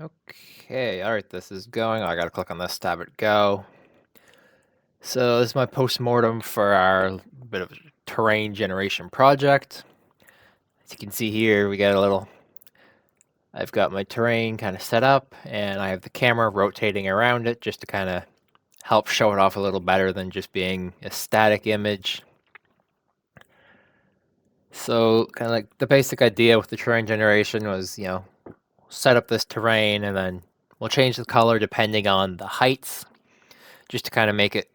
Okay, all right, this is going. I gotta click on this tab at go. So this is my post-mortem for our bit of terrain generation project. As you can see here, I've got my terrain kind of set up and I have the camera rotating around it just to kind of help show it off a little better than just being a static image. So kind of like the basic idea with the terrain generation was, set up this terrain and then we'll change the color depending on the heights just to kind of make it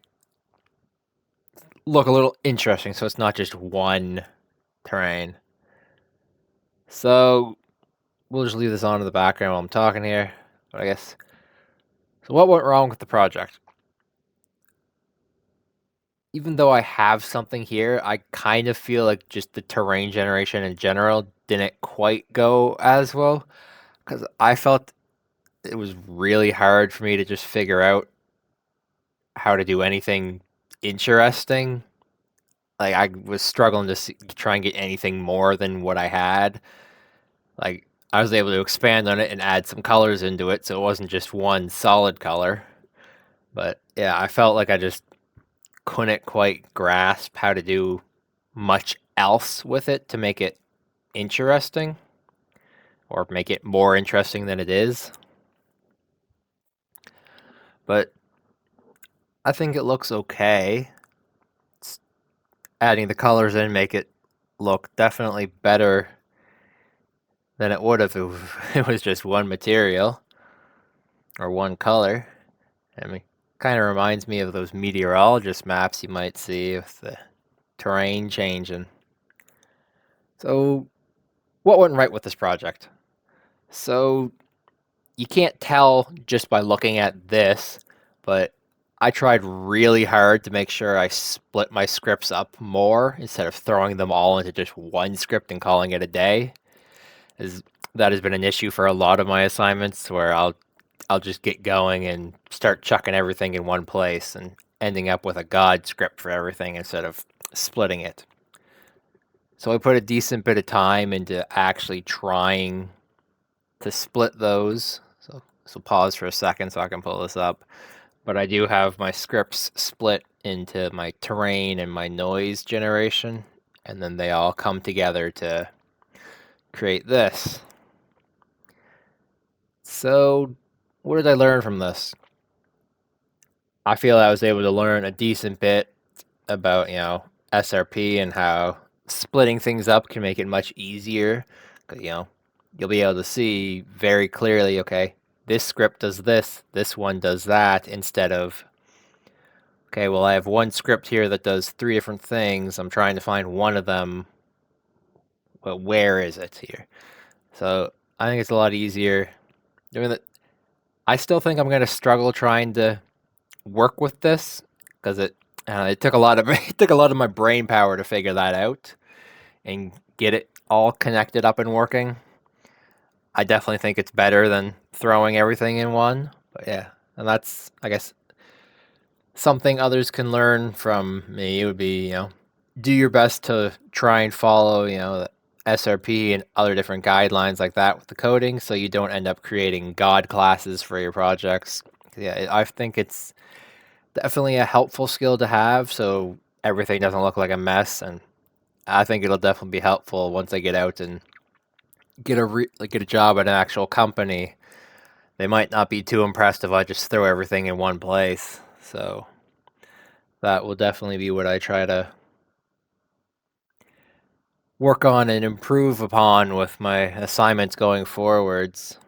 look a little interesting so it's not just one terrain. So we'll just leave this on in the background while I'm talking here. But I guess so what went wrong with the project? Even though I have something here, I kind of feel like just the terrain generation in general didn't quite go as well because I felt it was really hard for me to just figure out how to do anything interesting. Like I was struggling to try and get anything more than what I had. Like I was able to expand on it and add some colors into it, so it wasn't just one solid color. But yeah, I felt like I just couldn't quite grasp how to do much else with it to make it interesting or make it more interesting than it is. But I think it looks okay. It's adding the colors in make it look definitely better than it would if it was just one material or one color. I mean, kind of reminds me of those meteorologist maps you might see with the terrain changing. So, what went right with this project? So, you can't tell just by looking at this, but I tried really hard to make sure I split my scripts up more instead of throwing them all into just one script and calling it a day. As that has been an issue for a lot of my assignments where I'll just get going and start chucking everything in one place and ending up with a God script for everything instead of splitting it. So I put a decent bit of time into actually trying to split those. So pause for a second so I can pull this up. But I do have my scripts split into my terrain and my noise generation, and then they all come together to create this. So what did I learn from this? I feel I was able to learn a decent bit about, SRP and how splitting things up can make it much easier. 'Cause, you'll be able to see very clearly, okay, this script does this one does that, instead of, okay, well, I have one script here that does three different things. I'm trying to find one of them, but where is it here? So I think it's a lot easier doing that. I still think I'm going to struggle trying to work with this because it took a lot of it took a lot of my brain power to figure that out and get it all connected up and working. I definitely think it's better than throwing everything in one. But yeah, and that's, I guess, something others can learn from me would be, do your best to try and follow, the SRP and other different guidelines like that with the coding so you don't end up creating God classes for your projects. Yeah, I think it's definitely a helpful skill to have so everything doesn't look like a mess, and I think it'll definitely be helpful once I get out and get a job at an actual company. They might not be too impressed if I just throw everything in one place. So that will definitely be what I try to work on and improve upon with my assignments going forwards.